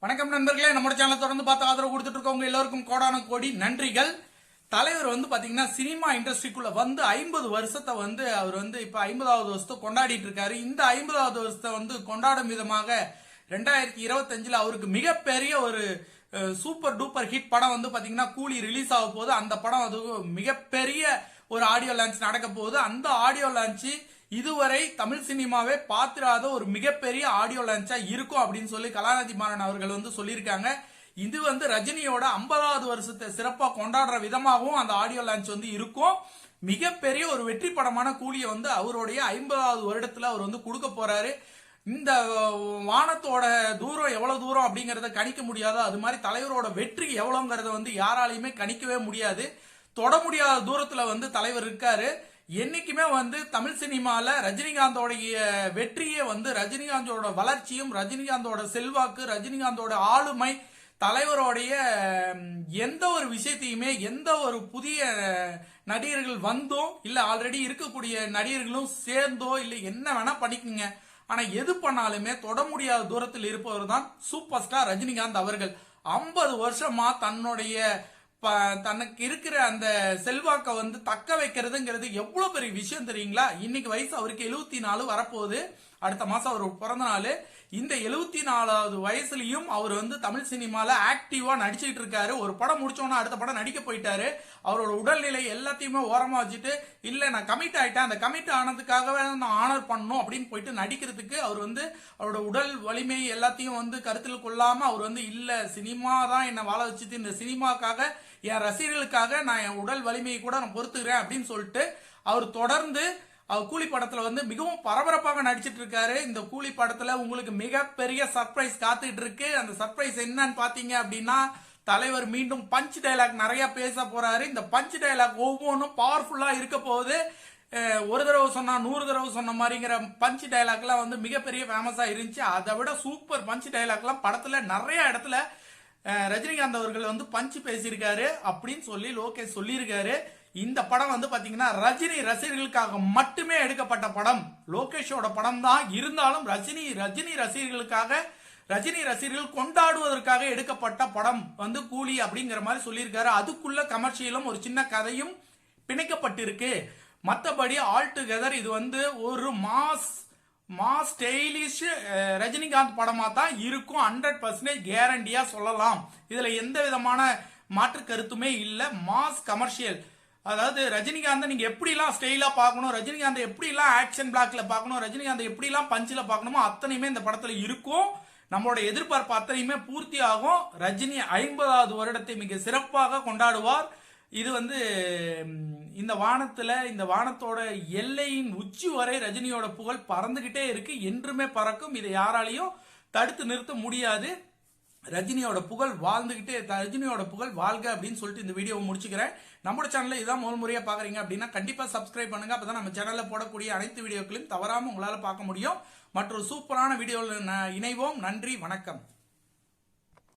வணக்கம் நண்பர்களே, நம்ம சேனலை தொடர்ந்து பார்த்து ஆதரவு கொடுத்துட்டு இருக்கவங்க எல்லாருக்கும் கோடான கோடி நன்றிகள். தலைவர் பாத்தீங்கன்னா சினிமா இண்டஸ்ட்ரிக்குள்ள 50 வருஷத்தை அவர் இப்ப 50வது வருஷத்தை கொண்டாடிட்டு இருக்காரு. இந்த 50வது வருஷத்தை கொண்டாடும் விதமாக 2025 அவருக்கு மிகப்பெரிய ஒரு சூப்பர் டூப்பர் ஹிட் படம் பாத்தீங்கன்னா கூலி ரிலீஸ் ஆக போகுது. அந்த படம் மிகப்பெரிய ஒரு ஆடியோ லான்ச் நடக்க போகுது. அந்த ஆடியோ லான்ச் இதுவரை தமிழ் சினிமாவே பாத்திராத ஒரு மிகப்பெரிய ஆடியோ லான்ச்சா இருக்கும் அப்படின்னு சொல்லி கலாநிதி மாறன் அவர்கள் சொல்லியிருக்காங்க. இது ரஜினியோட 50வது வருஷத்தை சிறப்பா கொண்டாடுற விதமாகவும் அந்த ஆடியோ லான்ச் இருக்கும். மிகப்பெரிய ஒரு வெற்றி படமான கூலியை அவருடைய 50வது வருடத்துல அவர் கொடுக்க போறாரு. இந்த வானத்தோட தூரம் எவ்வளவு தூரம் அப்படிங்கறத கணிக்க முடியாது. அது மாதிரி தலைவரோட வெற்றி எவ்வளவுங்கறத யாராலையுமே கணிக்கவே முடியாது. தொட முடியாத தூரத்துல தலைவர் இருக்காரு. என்னைக்குமே தமிழ் சினிமால ரஜினிகாந்தோடைய வெற்றியே ரஜினிகாந்தோட வளர்ச்சியும், ரஜினிகாந்தோட செல்வாக்கு, ரஜினிகாந்தோட ஆளுமை, தலைவருடைய எந்த ஒரு விஷயத்தையுமே எந்த ஒரு புதிய நடிகர்கள் வந்தோ இல்ல ஆல்ரெடி இருக்கக்கூடிய நடிகர்களும் சேர்ந்தோ இல்ல என்ன வேணா பண்ணிக்கோங்க, ஆனா எது பண்ணாலுமே தொட முடியாத தூரத்தில் இருப்பவர் தான் சூப்பர் ஸ்டார் ரஜினிகாந்த் அவர்கள். 50 வருஷமா தனக்கு இருக்கிற அந்த செல்வாக்க தக்க வைக்கிறதுங்கிறது எவ்வளவு பெரிய விஷயம் தெரியுங்களா? இன்னைக்கு வயசு அவருக்கு 74 வரப்போகுது. அடுத்த மாசம் அவர் பிறந்த நாள். இந்த 74வது வயசுலயும் அவர் தமிழ் சினிமால ஆக்டிவா நடிச்சுட்டு இருக்காரு. ஒரு படம் முடிச்சோன்னா அடுத்த படம் நடிக்க போயிட்டாரு. அவரோட உடல்நிலை எல்லாத்தையுமே ஓரமா வச்சுட்டு இல்ல நான் கமிட் ஆயிட்டேன், அந்த கமிட் ஆனதுக்காகவே நான் ஆனர் பண்ணணும் அப்படின்னு போயிட்டு நடிக்கிறதுக்கு அவர் அவரோட உடல் வலிமை எல்லாத்தையும் கருத்தில் கொள்ளாம அவர் இல்ல சினிமா தான் என்ன வாழ வச்சுட்டு, இந்த சினிமாக்காக என் ரசிகர்களுக்காக நான் என் உடல் வலிமையை கூட நான் பொறுத்துக்கிறேன் அப்படின்னு சொல்லிட்டு அவர் தொடர்ந்து கூலி படத்துல மிகவும் பரபரப்பாக நடிச்சிட்டு இருக்காரு. இந்த கூலி படத்துல உங்களுக்கு மிகப்பெரிய சர்ப்ரைஸ் காத்துட்டு இருக்கு. அந்த சர்ப்ரைஸ் என்னன்னு பாத்தீங்க அப்படின்னா, தலைவர் மீண்டும் பஞ்ச் டைலாக் நிறைய பேச போறாரு. இந்த பஞ்ச் டைலாக் ஒவ்வொன்றும் பவர்ஃபுல்லா இருக்க போகுது. ஒரு தடவை சொன்னா 100 தடவை சொன்ன மாதிரிங்கிற பஞ்ச் டைலாக் எல்லாம் மிகப்பெரிய ஃபேமஸா இருந்துச்சு. அதை விட சூப்பர் பஞ்ச் டைலாக் எல்லாம் படத்துல நிறைய இடத்துல ரஜினிகாந்த் அவர்கள் பஞ்ச் பேசியிருக்காரு அப்படின்னு சொல்லி லோகேஷ் சொல்லியிருக்காரு. இந்த படம் பாத்தீங்கன்னா ரஜினி ரசிகர்களுக்காக மட்டுமே எடுக்கப்பட்ட படம். லோகேஷோட படம் தான் இருந்தாலும் ரஜினி ரசிகர்களுக்காக, ரஜினி ரசிகர்கள் கொண்டாடுவதற்காக எடுக்கப்பட்ட படம் கூலி அப்படிங்கிற மாதிரி சொல்லியிருக்காரு. அதுக்குள்ள கமர்ஷியலும் ஒரு சின்ன கதையும் பிணைக்கப்பட்டிருக்கு. மற்றபடி ஆல் டுகெதர் இது ஒரு மாஸ் ஸ்டைலிஷ் ரஜினிகாந்த் படமா தான் இருக்கும். 100% கேரண்டியா சொல்லலாம். இதுல எந்த விதமான மாற்று கருத்துமே இல்ல. மாஸ் கமர்ஷியல், அதாவது ரஜினிகாந்த் நீங்க எப்படிலாம் ஸ்டைலா பார்க்கணும், ரஜினிகாந்த் எப்படிலாம் ஆக்ஷன் பிளாக்ல பார்க்கணும், ரஜினிகாந்த் எப்படிலாம் பஞ்சில பார்க்கணுமோ அத்தனையுமே இந்த படத்துல இருக்கும். நம்மளோட எதிர்பார்ப்பு அத்தனையுமே பூர்த்தி ஆகும். ரஜினி 50வது வருடத்தை மிக சிறப்பாக கொண்டாடுவார். இது இந்த வானத்துல, இந்த வானத்தோட எல்லையின் உச்சி வரை ரஜினியோட புகழ் பறந்துகிட்டே இருக்கு. என்றுமே பறக்கும். இதை யாராலையும் தடுத்து நிறுத்த முடியாது. ரஜினியோட புகழ் வாழ்ந்துகிட்டே, ரஜினியோட புகழ் வாழ்க அப்படின்னு சொல்லிட்டு இந்த வீடியோவை முடிச்சுக்கிறேன். நம்ம சேனல்ல இதான் முதல் முறையா பாக்குறீங்க அப்படின்னா கண்டிப்பா சப்ஸ்கிரைப் பண்ணுங்க. அப்பதான் நம்ம சேனல்ல போடக்கூடிய அனைத்து வீடியோக்களையும் தவறாம உங்களால பார்க்க முடியும். மற்றொரு சூப்பரான வீடியோவில் இணைவோம். நன்றி, வணக்கம்.